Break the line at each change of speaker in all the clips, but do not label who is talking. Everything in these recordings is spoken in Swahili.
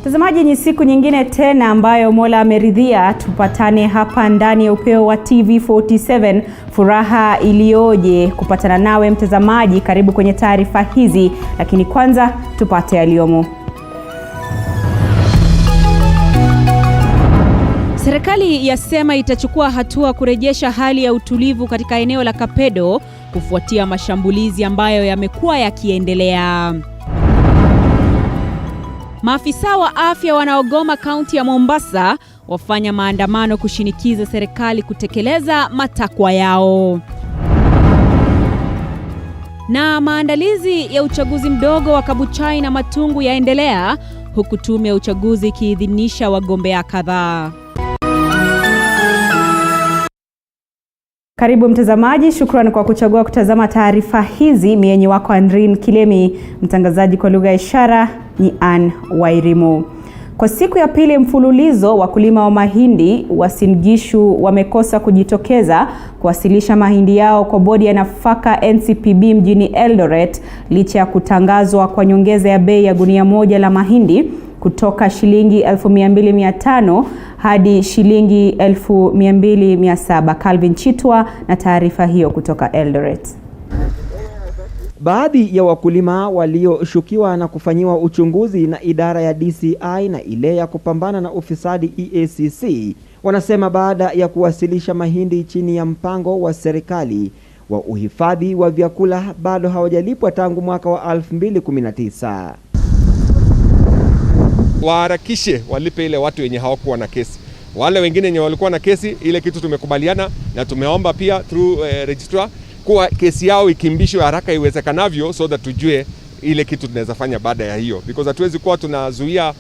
Mtazamaji, ni siku nyingine tena ambayo Mola ameridhia tupatane hapa ndani ya upeo wa TV47. Furaha iliyoje kupatana nawe mtazamaji. Karibu kwenye taarifa hizi, lakini kwanza tupate yaliyomo. Serikali yasema itachukua hatua kurejesha hali ya utulivu katika eneo la Kapedo kufuatia mashambulizi ambayo yamekuwa yakiendelea. Maafisa wa afya wanaogoma kaunti ya Mombasa wafanya maandamano kushinikiza serikali kutekeleza matakwa yao. Na maandalizi ya uchaguzi mdogo wa Kabuchai na Matungu yaendelea huku tume ya uchaguzi ikiidhinisha wagombea kadhaa. Karibu mtazamaji, shukrani kwa kuchagua kutazama taarifa hizi. Mienyi wako Andrin Kilemi, mtangazaji kwa lugha ya ishara ni Ann Wairimu. Kwa siku ya pili mfululizo, wakulima wa mahindi wa Singishu wamekosa kujitokeza kuwasilisha mahindi yao kwa bodi ya nafaka NCPB mjini Eldoret licha ya kutangazwa kwa nyongeza ya bei ya gunia moja la mahindi kutoka shilingi 12,500 hadi shilingi 12,700. Calvin Chitwa na taarifa hiyo kutoka Eldoret.
Baadhi ya wakulima walioshukiwa na kufanyiwa uchunguzi na idara ya DCI na ile ya kupambana na ufisadi EACC wanasema baada ya kuwasilisha mahindi chini ya mpango wa serikali wa uhifadhi wa vyakula bado hawajalipwa tangu mwaka wa 2019.
Waharakishe walipe ile watu wenye hawakuwa na kesi. Wale wengine wenye walikuwa na kesi, ile kitu tumekubaliana na tumeomba pia through registrar kuwa kesi yao ikimbishwe haraka iwezekanavyo so that tujue ile kitu tunaweza fanya baada ya hiyo, because hatuwezi kuwa tunazuia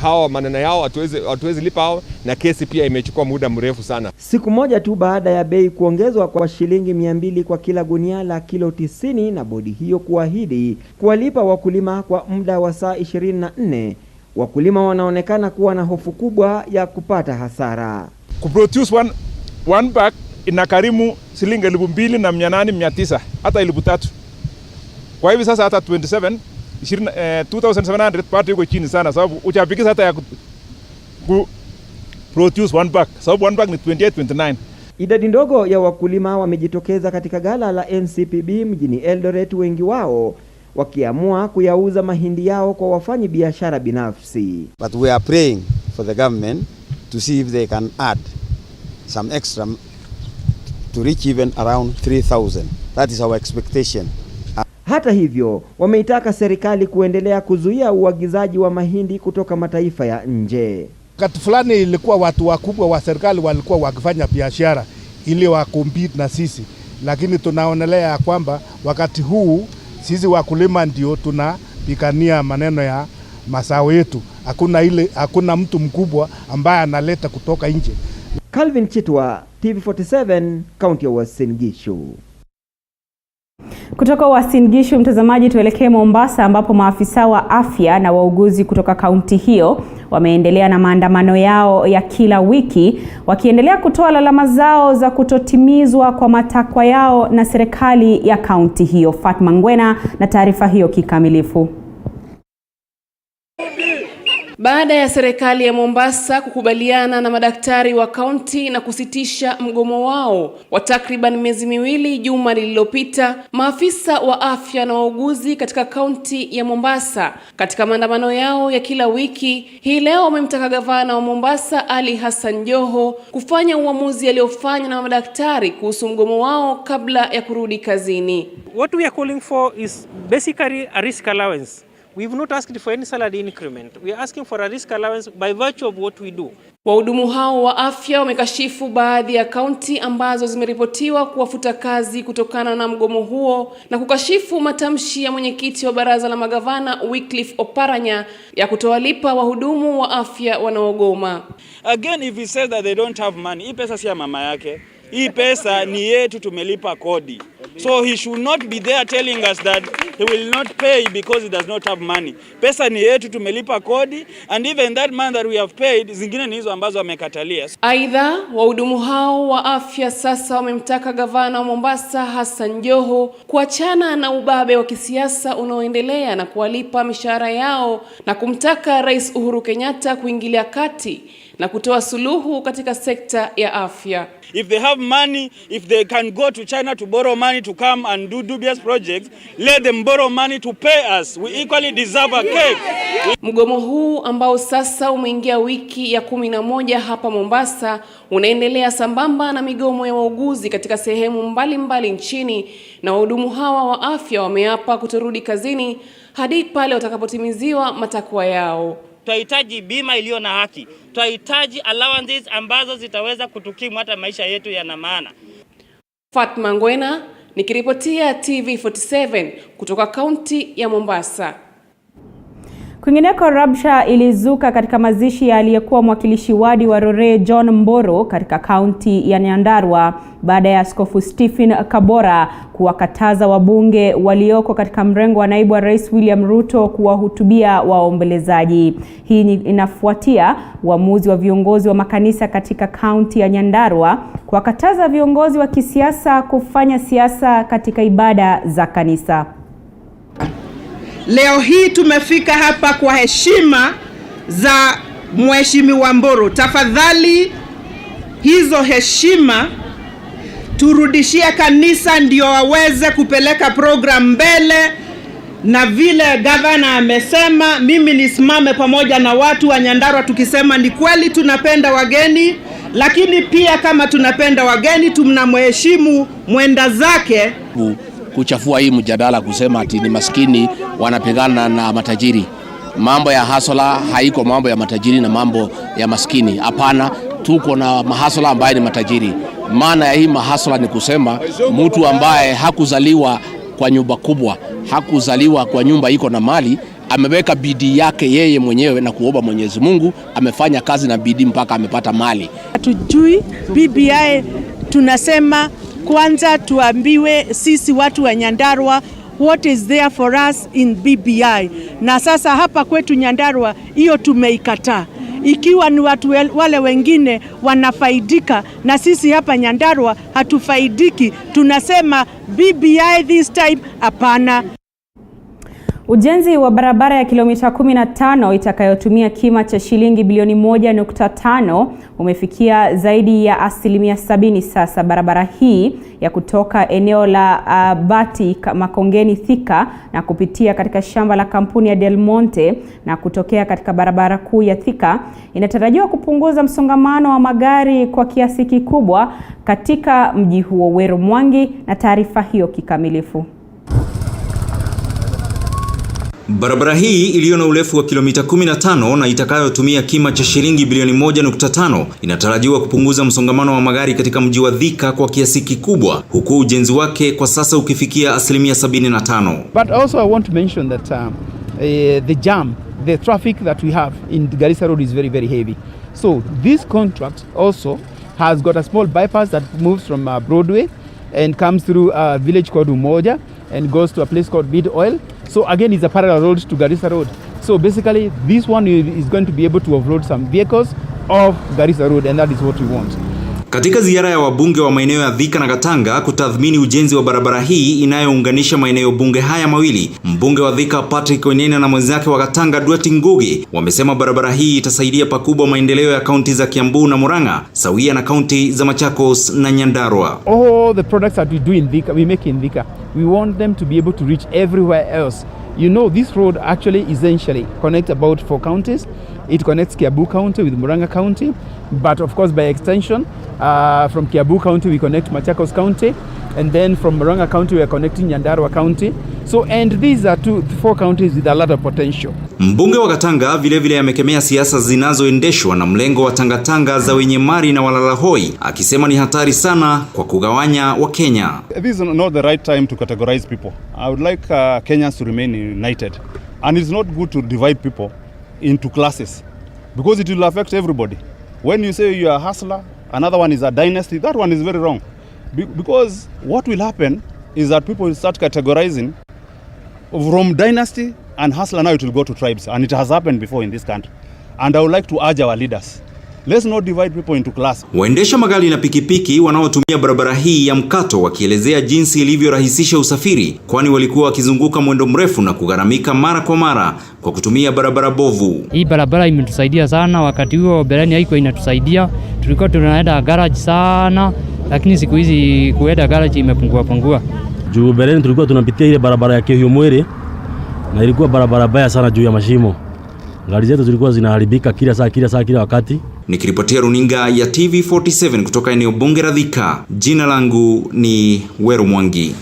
hawa maneno yao, hatuwezi lipa hao na kesi pia imechukua muda mrefu sana.
Siku moja tu baada ya bei kuongezwa kwa shilingi 200 kwa kila gunia la kilo 90 na bodi hiyo kuahidi kuwalipa wakulima kwa muda wa saa 24, wakulima wanaonekana kuwa na hofu kubwa ya kupata hasara.
Kuproduce one bag inakarimu shilingi 2,800 hata 3,000. Kwa hivi sasa hata 2,700 pato yuko chini sana, sababu uchapikisa hata ya produce one bag, sababu one bag ni 28-29.
Idadi ndogo ya wakulima wamejitokeza katika gala la NCPB mjini Eldoret, wengi wao wakiamua kuyauza mahindi yao kwa wafanyi biashara binafsi.
But we are praying for the government to see if they can add some extra to reach even around 3,000. That is our expectation.
Hata hivyo, wameitaka serikali kuendelea kuzuia uagizaji wa mahindi kutoka mataifa ya nje.
Wakati fulani ilikuwa watu wakubwa wa serikali walikuwa wakifanya biashara ili wakompete na sisi, lakini tunaonelea kwamba wakati huu sisi wakulima ndio tunapigania maneno ya mazao yetu. Hakuna mtu mkubwa ambaye analeta kutoka nje.
Calvin Chitwa, TV47, kaunti ya Uasin Gishu.
Kutoka Uasin Gishu mtazamaji, tuelekee Mombasa ambapo maafisa wa afya na wauguzi kutoka kaunti hiyo wameendelea na maandamano yao ya kila wiki wakiendelea kutoa lalama zao za kutotimizwa kwa matakwa yao na serikali ya kaunti hiyo. Fatma Ngwena na taarifa hiyo kikamilifu.
Baada ya serikali ya Mombasa kukubaliana na madaktari wa kaunti na kusitisha mgomo wao wa takriban miezi miwili juma lililopita, maafisa wa afya na wauguzi katika kaunti ya Mombasa katika maandamano yao ya kila wiki hii leo wamemtaka gavana wa Mombasa Ali Hassan Joho kufanya uamuzi aliofanya na madaktari kuhusu mgomo wao kabla ya kurudi kazini.
What we are calling for is basically a risk allowance. We have not asked for any salary increment. We are asking for a risk allowance by virtue of what we do.
Wahudumu hao wa afya wamekashifu baadhi ya kaunti ambazo zimeripotiwa kuwafuta kazi kutokana na mgomo huo na kukashifu matamshi ya mwenyekiti wa baraza la magavana Wycliffe Oparanya ya kutowalipa wahudumu wa afya wanaogoma.
Again, if he says that they don't have money, hii pesa si ya mama yake. Hii pesa ni yetu, tumelipa kodi. So he should not be there telling us that he will not pay because he does not have money. Pesa ni yetu, tumelipa kodi, and even that man that we have paid, zingine ni hizo ambazo amekatalia.
Aidha, wahudumu hao wa afya sasa wamemtaka gavana wa Mombasa Hassan Joho kuachana na ubabe wa kisiasa unaoendelea na kuwalipa mishahara yao na kumtaka Rais Uhuru Kenyatta kuingilia kati na kutoa suluhu katika sekta ya afya.
If they have money, if they can go to China to borrow money to come and do dubious projects, let them borrow money to pay us. We equally deserve a cake.
Mgomo huu ambao sasa umeingia wiki ya 11 hapa Mombasa unaendelea sambamba na migomo ya wauguzi katika sehemu mbalimbali nchini, na wahudumu hawa wa afya wameapa kutorudi kazini hadi pale watakapotimiziwa matakwa yao.
Tunahitaji bima iliyo na haki. Tunahitaji allowances ambazo zitaweza kutukimu hata maisha yetu yana maana.
Fatma Ngwena nikiripotia TV47 kutoka kaunti ya Mombasa.
Kwingineko, rabsha ilizuka katika mazishi ya aliyekuwa mwakilishi wadi wa Rore John Mboro katika kaunti ya Nyandarua baada ya Askofu Stephen Kabora kuwakataza wabunge walioko katika mrengo wa naibu wa Rais William Ruto kuwahutubia waombolezaji. Hii inafuatia uamuzi wa viongozi wa makanisa katika kaunti ya Nyandarua kuwakataza viongozi wa kisiasa kufanya siasa katika ibada za kanisa.
Leo hii tumefika hapa kwa heshima za Mheshimiwa Mboro. Tafadhali hizo heshima turudishie kanisa ndio waweze kupeleka program mbele, na vile gavana amesema, mimi nisimame pamoja na watu wa Nyandarua tukisema ni kweli tunapenda wageni, lakini pia kama tunapenda wageni tunamheshimu mwenda zake.
Kuchafua hii mjadala kusema ati ni maskini wanapigana na matajiri. Mambo ya hasola haiko mambo ya matajiri na mambo ya maskini. Hapana, tuko na mahasola ambaye ni matajiri. Maana ya hii mahasola ni kusema mtu ambaye hakuzaliwa kwa nyumba kubwa, hakuzaliwa kwa nyumba iko na mali, ameweka bidii yake yeye mwenyewe na kuomba Mwenyezi Mungu, amefanya kazi na bidii mpaka amepata mali.
Hatujui BBI, tunasema kwanza tuambiwe sisi watu wa Nyandarua what is there for us in BBI. Na sasa hapa kwetu Nyandarua hiyo tumeikataa. Ikiwa ni watu wale wengine wanafaidika na sisi hapa Nyandarua hatufaidiki, tunasema BBI this time hapana.
Ujenzi wa barabara ya kilomita 15 itakayotumia kima cha shilingi bilioni 1.5 umefikia zaidi ya 70% sasa. Barabara hii ya kutoka eneo la Bati Makongeni Thika na kupitia katika shamba la kampuni ya Del Monte na kutokea katika barabara kuu ya Thika inatarajiwa kupunguza msongamano wa magari kwa kiasi kikubwa katika mji huo. Weru Mwangi na taarifa hiyo kikamilifu.
Barabara hii iliyo na urefu wa kilomita 15 na itakayotumia kima cha shilingi bilioni 1.5 inatarajiwa kupunguza msongamano wa magari katika mji wa Thika kwa kiasi kikubwa, huku ujenzi wake kwa sasa ukifikia 75%.
But also I want to mention that the traffic that we have in Garissa Road is very, very heavy. So this contract also has got a small bypass that moves from Broadway and comes through a village called Umoja and goes to a place called Bid Oil. So again, it's a parallel road to Garissa Road. So basically, this one is going to be able to offload some vehicles off Garissa Road, and that is what we want.
Katika ziara ya wabunge wa maeneo ya Thika na Gatanga kutathmini ujenzi wa barabara hii inayounganisha maeneo bunge haya mawili, mbunge wa Thika Patrick Onena na mwenzake wa Gatanga Duati Ngugi wamesema barabara hii itasaidia pakubwa maendeleo ya kaunti za Kiambu na Murang'a sawia na kaunti za Machakos na Nyandarua.
All the products that we do in Thika, we make in Thika, we want them to be able to reach everywhere else. You know, this road actually essentially connects about 4 counties. It connects Kiambu County with Murang'a County, but of course by extension, from Kiambu County we connect Machakos County, and then from Murang'a County we are connecting Nyandarua County. So, and these are 4 counties with a lot of potential.
Mbunge wa Gatanga vile amekemea siasa zinazoendeshwa na mlengo wa tangatanga za wenye mali na walalahoi, akisema ni hatari sana kwa kugawanya wa Kenya.
This is not the right time to categorize people. I would like Kenyans to remain united. And it's not good to divide people into classes because it will affect everybody. When you say you are a hustler, another one is a dynasty, that one is very wrong. Because what will happen is that people will start categorizing from dynasty and hustler, now it will go to tribes, and it has happened before in this country. And I would like to urge our leaders, let's not divide people into class.
Waendesha magari na pikipiki wanaotumia barabara hii ya mkato wakielezea jinsi ilivyorahisisha usafiri, kwani walikuwa wakizunguka mwendo mrefu na kugharamika mara kwa mara kwa kutumia barabara bovu.
Hii barabara imetusaidia sana. Wakati huo beleni haikuwa inatusaidia, tulikuwa tunaenda garage sana, lakini siku hizi kuenda garage imepungua.
Juu beleni tulikuwa tunapitia ile barabara ya Kehumwere na ilikuwa barabara baya sana juu ya mashimo. Gari zetu zilikuwa zinaharibika kila wakati.
Nikiripotia runinga ya TV47 kutoka eneo bunge la Thika, jina langu ni Wero Mwangi.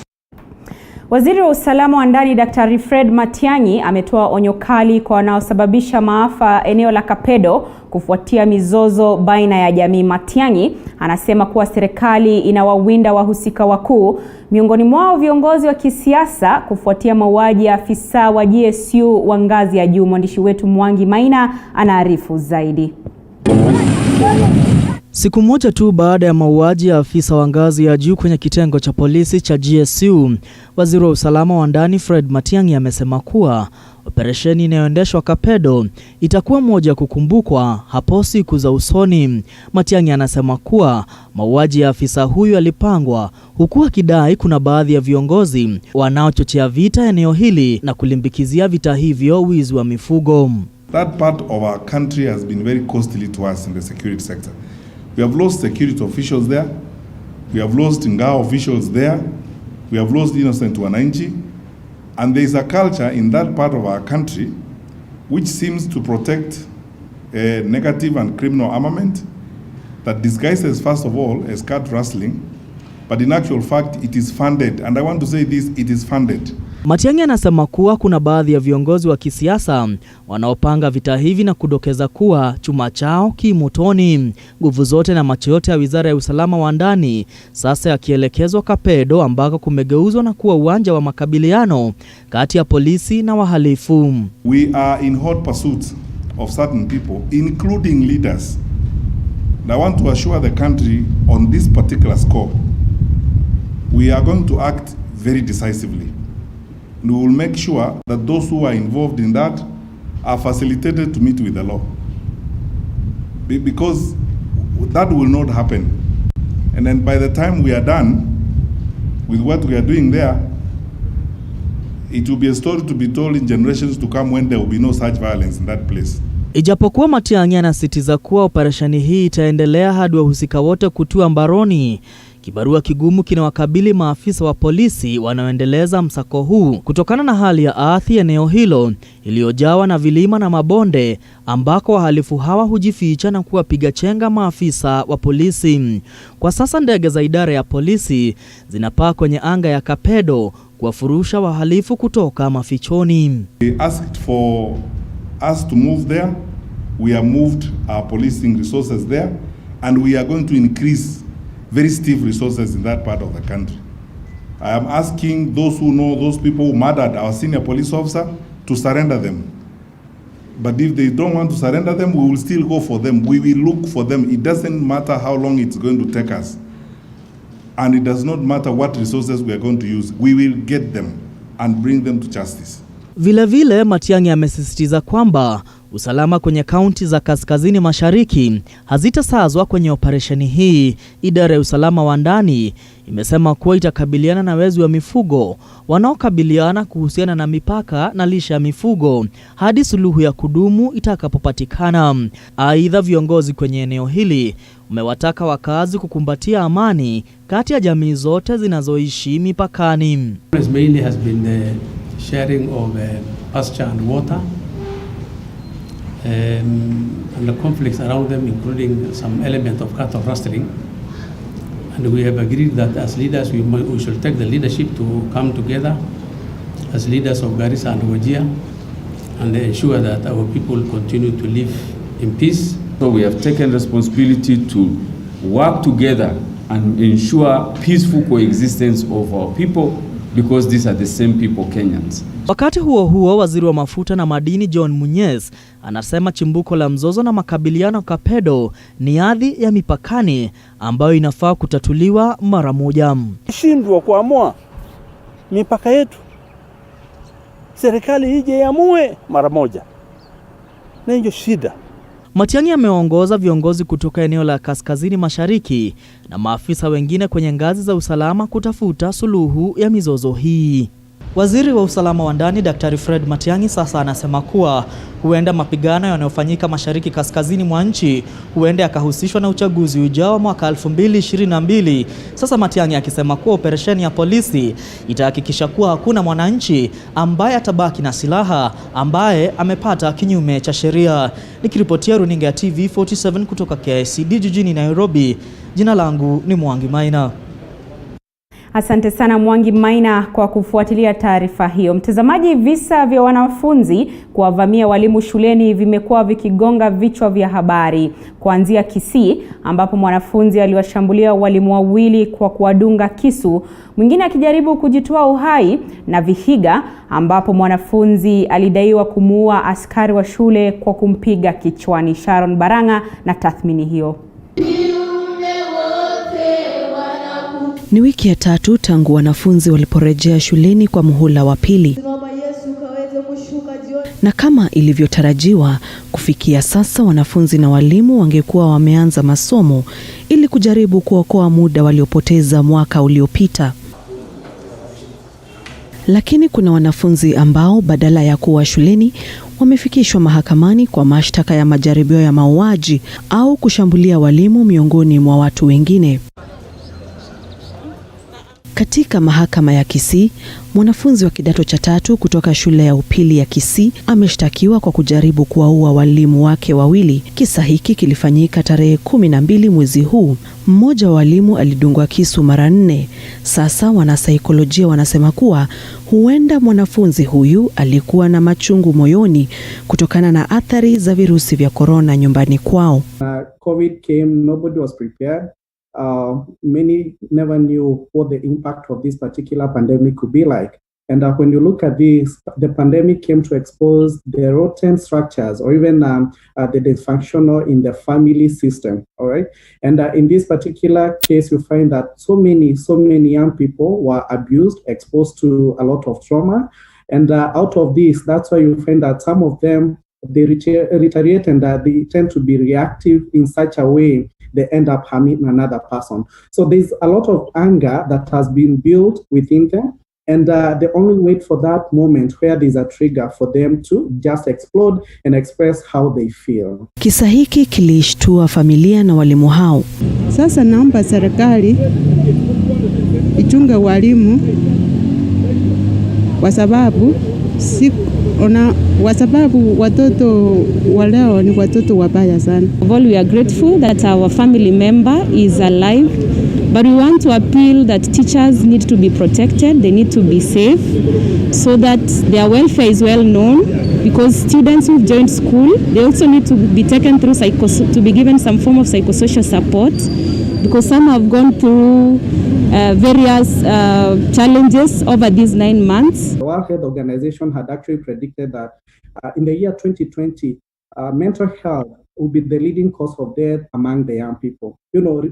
Waziri wa usalama wa ndani Daktari Fred Matiang'i ametoa onyo kali kwa wanaosababisha maafa eneo la Kapedo kufuatia mizozo baina ya jamii. Matiang'i anasema kuwa serikali inawawinda wahusika wakuu, miongoni mwao viongozi wa kisiasa, kufuatia mauaji ya afisa wa GSU wa ngazi ya juu. Mwandishi wetu Mwangi Maina anaarifu zaidi.
Siku moja tu baada ya mauaji ya afisa wa ngazi ya juu kwenye kitengo cha polisi cha GSU, waziri wa usalama wa ndani Fred Matiang'i amesema kuwa operesheni inayoendeshwa Kapedo itakuwa moja kukumbukwa hapo siku za usoni. Matiang'i anasema kuwa mauaji ya afisa huyu yalipangwa, huku akidai kuna baadhi ya viongozi wanaochochea vita eneo hili na kulimbikizia vita hivyo wizi wa mifugo.
That part of our country has been very costly to us in the security sector. We have lost security officials there. We have lost Ngao officials there. We have lost innocent wananchi. And there is a culture in that part of our country which seems to protect negative and criminal armament that disguises, first of all, as cat rustling, but in actual fact it is funded. And I want to say this, it is funded.
Matiang'i anasema kuwa kuna baadhi ya viongozi wa kisiasa wanaopanga vita hivi na kudokeza kuwa chuma chao kimotoni. Nguvu zote na macho yote ya Wizara ya Usalama wa Ndani sasa yakielekezwa Kapedo, ambako kumegeuzwa na kuwa uwanja wa makabiliano kati ya polisi na wahalifu.
We are in hot pursuit of certain people, including leaders. And I want to assure the country on this particular score, we are going to act very decisively. We will make sure that those who are involved in that are facilitated to meet with the law. Because that will not happen. And then by the time we are done with what we are doing there, it will be a story to be told in generations to come when there will be no such violence in that place.
Ijapokuwa Matiang'i anasisitiza kuwa operesheni hii itaendelea hadi wahusika wote kutua mbaroni, kibarua kigumu kinawakabili maafisa wa polisi wanaoendeleza msako huu kutokana na hali ya ardhi eneo hilo iliyojawa na vilima na mabonde, ambako wahalifu hawa hujificha na kuwapiga chenga maafisa wa polisi. Kwa sasa ndege za idara ya polisi zinapaa kwenye anga ya Kapedo kuwafurusha wahalifu kutoka mafichoni.
They asked for us to move there. We have moved our policing resources there, and we are going to increase very stiff resources in that part of the country. I am asking those who know those people who murdered our senior police officer to surrender them. But if they don't want to surrender them, we will still go for them. We will look for them. It doesn't matter how long it's going to take us. And it does not matter what resources we are going to use. We will get them and bring them to justice.
Vilevile Matiang'i amesisitiza kwamba usalama kwenye kaunti za kaskazini mashariki hazitasazwa kwenye operesheni hii. Idara ya usalama wa ndani imesema kuwa itakabiliana na wezi wa mifugo wanaokabiliana kuhusiana na mipaka na lisha ya mifugo hadi suluhu ya kudumu itakapopatikana. Aidha, viongozi kwenye eneo hili umewataka wakazi kukumbatia amani kati ya jamii zote zinazoishi mipakani.
Mainly has been the sharing of pasture and water, and the conflicts around them, including some element of cattle rustling. And we have agreed that as leaders, we should take the leadership to come together as leaders of Garissa and Wajir and ensure that our people continue to live in peace.
So we have taken responsibility to work together and ensure peaceful coexistence of our people, because these are the same people Kenyans.
Wakati huo huo, waziri wa mafuta na madini John Munyes anasema chimbuko la mzozo na makabiliano Kapedo ni ardhi ya mipakani ambayo inafaa kutatuliwa mara moja.
Shindwa kuamua mipaka yetu, serikali ije iamue mara moja, na hiyo shida.
Matiang'i ameongoza viongozi kutoka eneo la kaskazini mashariki na maafisa wengine kwenye ngazi za usalama kutafuta suluhu ya mizozo hii. Waziri wa usalama wa ndani Daktari Fred Matiang'i sasa anasema kuwa huenda mapigano yanayofanyika mashariki kaskazini mwa nchi huenda yakahusishwa na uchaguzi ujao mwaka 2022. Sasa Matiang'i akisema kuwa operesheni ya polisi itahakikisha kuwa hakuna mwananchi ambaye atabaki na silaha ambaye amepata kinyume cha sheria. Nikiripotia runinga ya TV47 kutoka KICD jijini Nairobi, jina langu ni Mwangi Maina.
Asante sana Mwangi Maina kwa kufuatilia taarifa hiyo. Mtazamaji, visa vya wanafunzi kuwavamia walimu shuleni vimekuwa vikigonga vichwa vya habari. Kuanzia Kisii ambapo mwanafunzi aliwashambulia walimu wawili kwa kuwadunga kisu, mwingine akijaribu kujitoa uhai, na Vihiga ambapo mwanafunzi alidaiwa kumuua askari wa shule kwa kumpiga kichwani. Sharon Baranga na tathmini hiyo.
Ni wiki ya 3 tangu wanafunzi waliporejea shuleni kwa muhula wa pili. Na kama ilivyotarajiwa, kufikia sasa wanafunzi na walimu wangekuwa wameanza masomo ili kujaribu kuokoa muda waliopoteza mwaka uliopita. Lakini kuna wanafunzi ambao badala ya kuwa shuleni wamefikishwa mahakamani kwa mashtaka ya majaribio ya mauaji au kushambulia walimu miongoni mwa watu wengine. Katika mahakama ya Kisii, mwanafunzi wa kidato cha 3 kutoka shule ya upili ya Kisii ameshtakiwa kwa kujaribu kuwaua walimu wake wawili. Kisa hiki kilifanyika tarehe 12 mwezi huu. Mmoja wa walimu alidungwa kisu mara 4. Sasa wanasaikolojia wanasema kuwa huenda mwanafunzi huyu alikuwa na machungu moyoni kutokana na athari za virusi vya corona nyumbani kwao.
COVID came, nobody was prepared. Many never knew what the impact of this particular pandemic could be like. And when you look at this, the pandemic came to expose the rotten structures or even the dysfunctional in the family system, all right? And in this particular case, you find that so many young people were abused, exposed to a lot of trauma. And out of this, that's why you find that some of them, they retaliate and they tend to be reactive in such a way they end up harming another person. So there's a lot of anger that has been built within them, and they only wait for that moment where there's a trigger for them to just explode and express how they feel.
Kisa hiki kilishtua familia na walimu hao.
Sasa naomba serikali ichunge walimu kwa sababu watoto waleo ni watoto wabaya sana.
We are grateful that our family member is alive, but we want to appeal that teachers need to be protected, they need to be safe, so that their welfare is well known, because students who've joined school, they also need to be taken through to be given some form of psychosocial support, because some have gone through various challenges over these 9 months.
The World Health Organization had actually predicted that in the year 2020, mental health will be the leading cause of death among the young people. You know,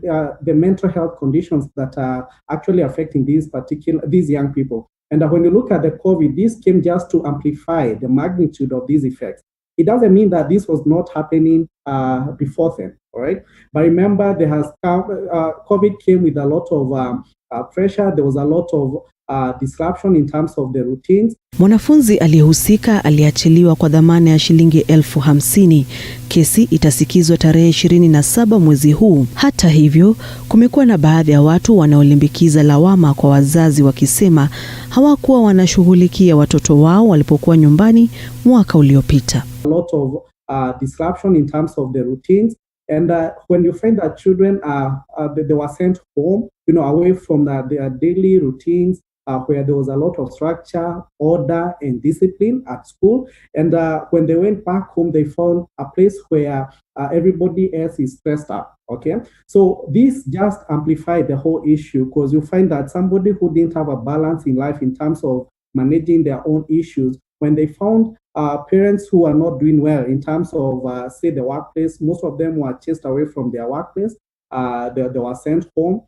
the mental health conditions that are actually affecting these young people. And when you look at the COVID, this came just to amplify the magnitude of these effects. It doesn't mean that this was not happening before then, all right? But remember, COVID came with a lot of pressure. There was a lot of disruption in terms of the routines.
Mwanafunzi aliyehusika aliachiliwa kwa dhamana ya shilingi 50,000. Kesi itasikizwa tarehe 27 mwezi huu. Hata hivyo, kumekuwa na baadhi ya watu wanaolimbikiza lawama kwa wazazi wakisema hawakuwa wanashughulikia watoto wao walipokuwa nyumbani mwaka uliopita.
A lot of disruption in terms of the routines. And when you find that children they were sent home, away from their daily routines, where there was a lot of structure, order, and discipline at school. And when they went back home, they found a place where everybody else is stressed up. Okay, so this just amplified the whole issue, because you find that somebody who didn't have a balance in life in terms of managing their own issues, when they found parents who are not doing well in terms of, say, the workplace, most of them were chased away from their workplace. They were sent home.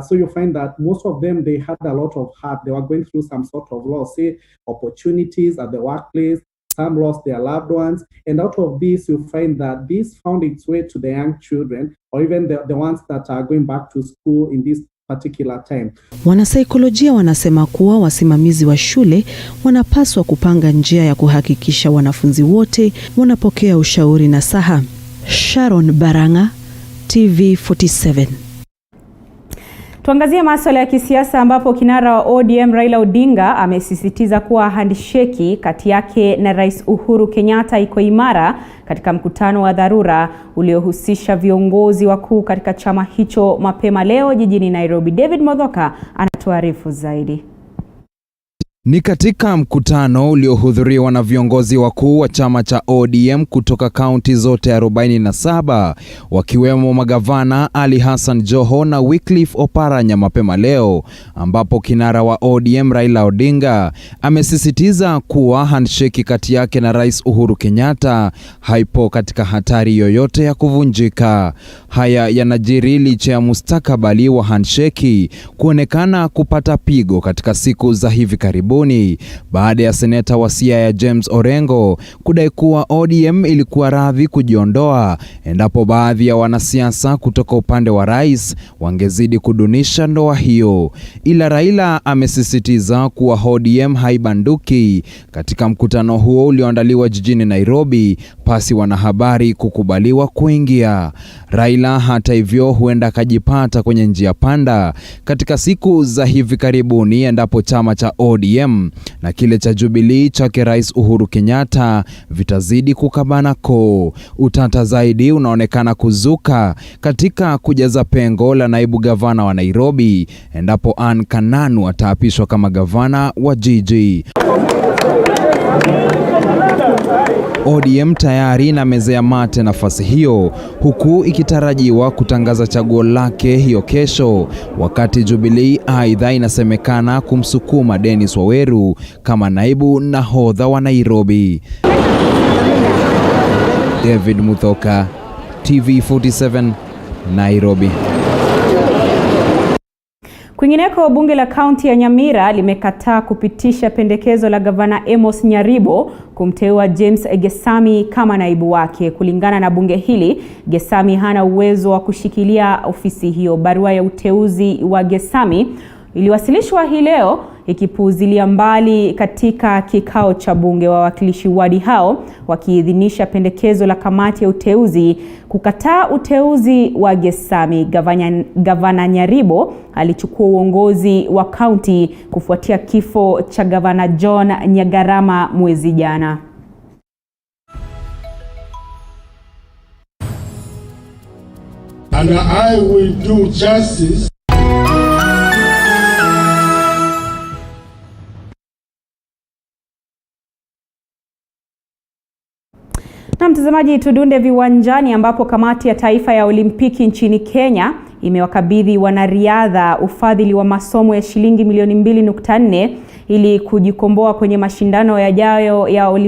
So you find that most of them, they had a lot of hurt. They were going through some sort of loss, say, opportunities at the workplace. Some lost their loved ones. And out of this, you find that this found its way to the young children, or even the ones that are going back to school in this particular time.
Wanasaikolojia wanasema kuwa wasimamizi wa shule wanapaswa kupanga njia ya kuhakikisha wanafunzi wote wanapokea ushauri nasaha. Sharon Baranga, TV47.
Tuangazie masuala ya kisiasa, ambapo kinara wa ODM Raila Odinga amesisitiza kuwa handshake kati yake na Rais Uhuru Kenyatta iko imara katika mkutano wa dharura uliohusisha viongozi wakuu katika chama hicho mapema leo jijini Nairobi. David Modhoka anatuarifu zaidi.
Ni katika mkutano uliohudhuriwa na viongozi wakuu wa chama cha ODM kutoka kaunti zote 47, wakiwemo magavana Ali Hassan Joho na Wycliffe Oparanya mapema leo, ambapo kinara wa ODM Raila Odinga amesisitiza kuwa handshake kati yake na Rais Uhuru Kenyatta haipo katika hatari yoyote ya kuvunjika. Haya yanajiri licha ya mustakabali wa handshake kuonekana kupata pigo katika siku za hivi karibuni, baada ya seneta wa Siaya James Orengo kudai kuwa ODM ilikuwa radhi kujiondoa endapo baadhi ya wanasiasa kutoka upande wa rais wangezidi kudunisha ndoa hiyo. Ila Raila amesisitiza kuwa ODM haibanduki katika mkutano huo ulioandaliwa jijini Nairobi pasi wanahabari kukubaliwa kuingia. Raila hata hivyo huenda akajipata kwenye njia panda katika siku za hivi karibuni endapo chama cha ODM na kile cha Jubilee chake Rais Uhuru Kenyatta vitazidi kukabana koo. Utata zaidi unaonekana kuzuka katika kujaza pengo la naibu gavana wa Nairobi endapo Ann Kananu ataapishwa kama gavana wa jiji. ODM tayari na mezea mate nafasi hiyo, huku ikitarajiwa kutangaza chaguo lake hiyo kesho, wakati Jubilee aidha inasemekana kumsukuma Dennis Waweru kama naibu nahodha wa Nairobi. David Muthoka, TV47, Nairobi.
Kwingineko, bunge la kaunti ya Nyamira limekataa kupitisha pendekezo la gavana Amos Nyaribo kumteua James Gesami kama naibu wake. Kulingana na bunge hili, Gesami hana uwezo wa kushikilia ofisi hiyo. Barua ya uteuzi wa Gesami iliwasilishwa hii leo ikipuuzilia mbali katika kikao cha bunge. Wawakilishi wadi hao wakiidhinisha pendekezo la kamati ya uteuzi kukataa uteuzi wa Gesami. Gavana Nyaribo alichukua uongozi wa kaunti kufuatia kifo cha gavana John Nyagarama mwezi jana.
And I will do justice.
Na mtazamaji, tudunde viwanjani, ambapo kamati ya taifa ya Olimpiki nchini Kenya imewakabidhi wanariadha ufadhili wa masomo ya shilingi milioni 2.4 ili kujikomboa kwenye mashindano yajayo ya Olimpiki.